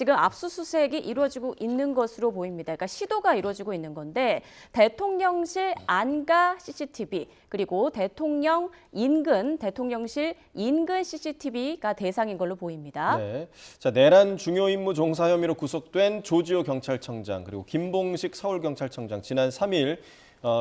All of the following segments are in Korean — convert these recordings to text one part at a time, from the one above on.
지금 압수수색이 이루어지고 있는 것으로 보입니다. 그러니까 시도가 이루어지고 있는 건데 대통령실 안가 CCTV 그리고 대통령실 인근 CCTV가 대상인 걸로 보입니다. 네. 자, 내란 중요 임무 종사 혐의로 구속된 조지호 경찰청장 그리고 김봉식 서울경찰청장 지난 3일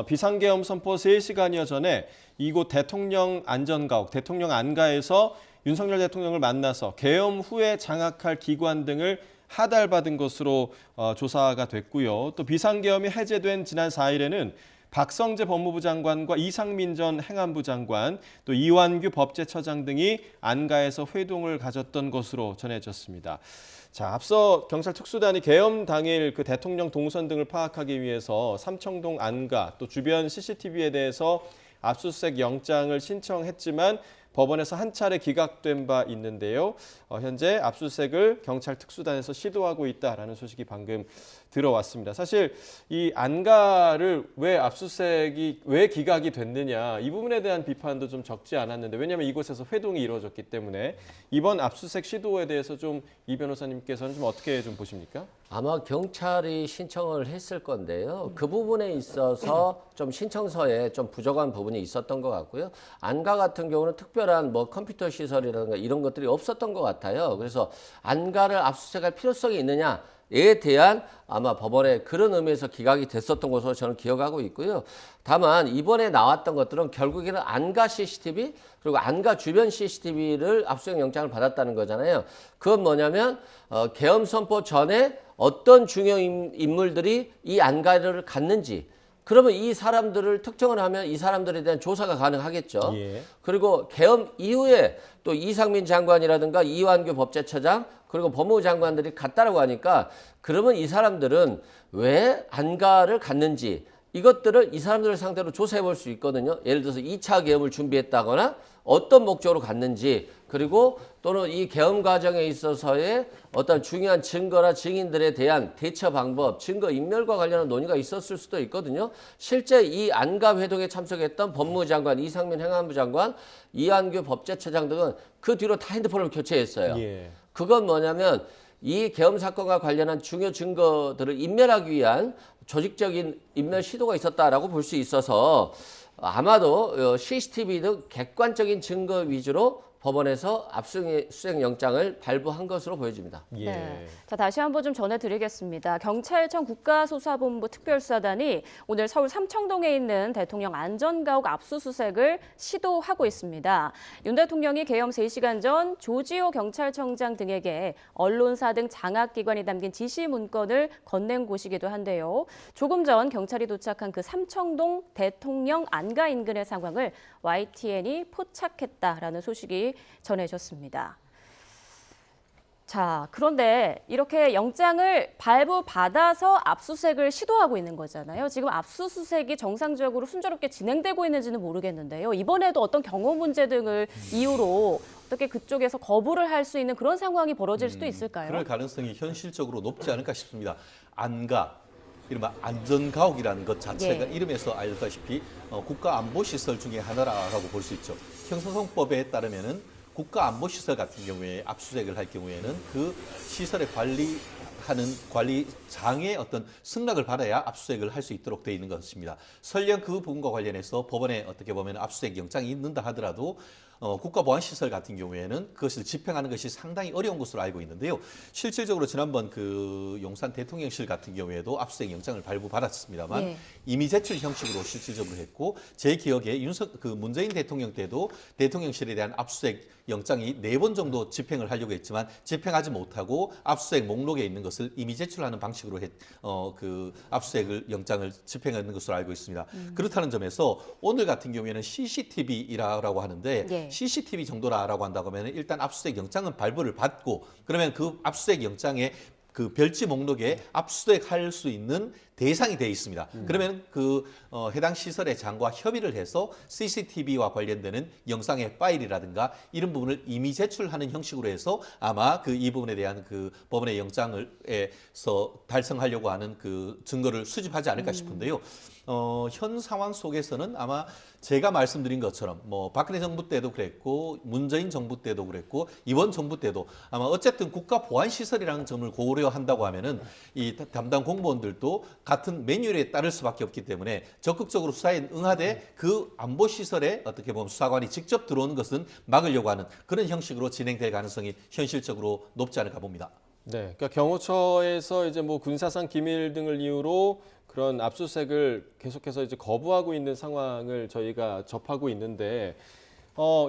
비상계엄 선포 3시간여 전에 이곳 대통령 안전가옥, 대통령 안가에서 윤석열 대통령을 만나서 계엄 후에 장악할 기관 등을 하달받은 것으로 조사가 됐고요. 또 비상계엄이 해제된 지난 4일에는 박성재 법무부 장관과 이상민 전 행안부 장관, 또 이완규 법제처장 등이 안가에서 회동을 가졌던 것으로 전해졌습니다. 자, 앞서 경찰 특수단이 계엄 당일 그 대통령 동선 등을 파악하기 위해서 삼청동 안가 또 주변 CCTV에 대해서 압수수색 영장을 신청했지만 법원에서 한 차례 기각된 바 있는데요. 현재 압수수색을 경찰 특수단에서 시도하고 있다라는 소식이 방금 들어왔습니다. 사실 이 안가를 왜 기각이 됐느냐 이 부분에 대한 비판도 좀 적지 않았는데 왜냐하면 이곳에서 회동이 이루어졌기 때문에 이번 압수수색 시도에 대해서 좀 이 변호사님께서는 좀 어떻게 좀 보십니까? 아마 경찰이 신청을 했을 건데요. 그 부분에 있어서 좀 신청서에 좀 부족한 부분이 있었던 것 같고요. 안가 같은 경우는 특별한 뭐 컴퓨터 시설이라든가 이런 것들이 없었던 것 같아요. 그래서 안가를 압수수색할 필요성이 있느냐에 대한 아마 법원에 그런 의미에서 기각이 됐었던 것으로 저는 기억하고 있고요. 다만 이번에 나왔던 것들은 결국에는 안가 CCTV 그리고 안가 주변 CCTV를 압수수색 영장을 받았다는 거잖아요. 그건 뭐냐면 계엄 선포 전에 어떤 중요 인물들이 이 안가를 갔는지 그러면 이 사람들을 특정을 하면 이 사람들에 대한 조사가 가능하겠죠. 예. 그리고 계엄 이후에 또 이상민 장관이라든가 이완규 법제처장 그리고 법무부 장관들이 갔다라고 하니까 그러면 이 사람들은 왜 안가를 갔는지 이것들을 이 사람들을 상대로 조사해 볼 수 있거든요. 예를 들어서 2차 계엄을 준비했다거나 어떤 목적으로 갔는지 그리고 또는 이 계엄 과정에 있어서의 어떤 중요한 증거나 증인들에 대한 대처 방법, 증거 인멸과 관련한 논의가 있었을 수도 있거든요. 실제 이 안가 회동에 참석했던 법무부 장관, 이상민 행안부 장관, 이완규 법제처장 등은 그 뒤로 다 핸드폰을 교체했어요. 예. 그건 뭐냐면 이 계엄 사건과 관련한 중요 증거들을 인멸하기 위한 조직적인 인멸 시도가 있었다라고 볼 수 있어서 아마도 CCTV 등 객관적인 증거 위주로 법원에서 압수수색 영장을 발부한 것으로 보여집니다. 예. 네. 자, 다시 한번 좀 전해드리겠습니다. 경찰청 국가수사본부 특별수사단이 오늘 서울 삼청동에 있는 대통령 안전가옥 압수수색을 시도하고 있습니다. 윤 대통령이 계엄 3시간 전 조지호 경찰청장 등에게 언론사 등 장악기관이 담긴 지시 문건을 건넨 곳이기도 한데요. 조금 전 경찰이 도착한 그 삼청동 대통령 안가 인근의 상황을 YTN이 포착했다라는 소식이 전해졌습니다. 자, 그런데 이렇게 영장을 발부받아서 압수수색을 시도하고 있는 거잖아요. 지금 압수수색이 정상적으로 순조롭게 진행되고 있는지는 모르겠는데요. 이번에도 어떤 경호 문제 등을 이유로 어떻게 그쪽에서 거부를 할 수 있는 그런 상황이 벌어질 수도 있을까요? 그럴 가능성이 현실적으로 높지 않을까 싶습니다. 안가, 이른바 안전가옥이라는 것 자체가 예. 이름에서 알다시피 국가안보시설 중에 하나라고 볼 수 있죠. 형사소송법에 따르면은 국가안보시설 같은 경우에 압수수색을 할 경우에는 그 시설의 관리장의 어떤 승낙을 받아야 압수수색을 할 수 있도록 되어 있는 것입니다. 설령 그 부분과 관련해서 법원에 어떻게 보면 압수수색 영장이 있는다 하더라도 국가보안시설 같은 경우에는 그것을 집행하는 것이 상당히 어려운 것으로 알고 있는데요. 실질적으로 지난번 그 용산 대통령실 같은 경우에도 압수수색 영장을 발부받았습니다만 네. 이미 제출 형식으로 실질적으로 했고 제 기억에 문재인 대통령 때도 대통령실에 대한 압수수색 영장이 4번 정도 집행을 하려고 했지만 집행하지 못하고 압수수색 목록에 있는 것을 이미 제출하는 방식으로 그 압수수색을 영장을 집행하는 것으로 알고 있습니다. 그렇다는 점에서 오늘 같은 경우에는 CCTV라고 하는데 네. CCTV 정도라고 한다고 하면 일단 압수수색 영장은 발부를 받고 그러면 그 압수수색 영장에 그 별지 목록에 압수수색할 수 있는 대상이 돼 있습니다. 그러면 그 해당 시설의 장과 협의를 해서 CCTV와 관련되는 영상의 파일이라든가 이런 부분을 이미 제출하는 형식으로 해서 아마 그 이 부분에 대한 그 법원의 영장을에서 달성하려고 하는 그 증거를 수집하지 않을까 싶은데요. 현 상황 속에서는 아마 제가 말씀드린 것처럼 뭐 박근혜 정부 때도 그랬고 문재인 정부 때도 그랬고 이번 정부 때도 아마 어쨌든 국가 보안 시설이라는 점을 고려한다고 하면은 이 담당 공무원들도 같은 매뉴얼에 따를 수밖에 없기 때문에 적극적으로 수사에 응하되 그 안보 시설에 어떻게 보면 수사관이 직접 들어오는 것은 막으려고 하는 그런 형식으로 진행될 가능성이 현실적으로 높지 않을까 봅니다. 네, 그러니까 경호처에서 이제 뭐 군사상 기밀 등을 이유로 그런 압수수색을 계속해서 이제 거부하고 있는 상황을 저희가 접하고 있는데,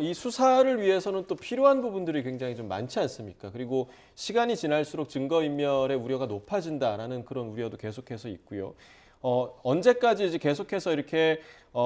이 수사를 위해서는 또 필요한 부분들이 굉장히 좀 많지 않습니까? 그리고 시간이 지날수록 증거인멸의 우려가 높아진다라는 그런 우려도 계속해서 있고요. 언제까지 이제 계속해서 이렇게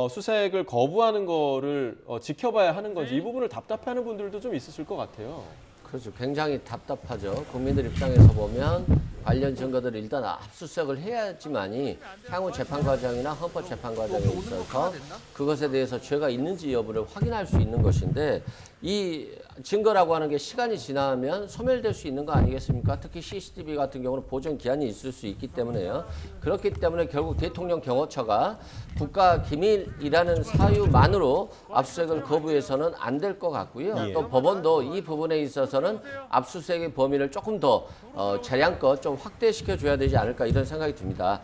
수색을 거부하는 거를 지켜봐야 하는 건지 이 부분을 답답해하는 분들도 좀 있으실 것 같아요. 그렇죠. 굉장히 답답하죠. 국민들 입장에서 보면 관련 증거들을 일단 압수수색을 해야지만이 향후 재판 과정이나 헌법 재판 과정에 있어서 그것에 대해서 죄가 있는지 여부를 확인할 수 있는 것인데 이 증거라고 하는 게 시간이 지나면 소멸될 수 있는 거 아니겠습니까? 특히 CCTV 같은 경우는 보존 기한이 있을 수 있기 때문에요. 그렇기 때문에 결국 대통령 경호처가 국가 기밀이라는 사유만으로 압수수색을 거부해서는 안 될 것 같고요. 예. 또 법원도 이 부분에 있어서는 압수수색의 범위를 조금 더 재량껏 좀 확대시켜 줘야 되지 않을까 이런 생각이 듭니다.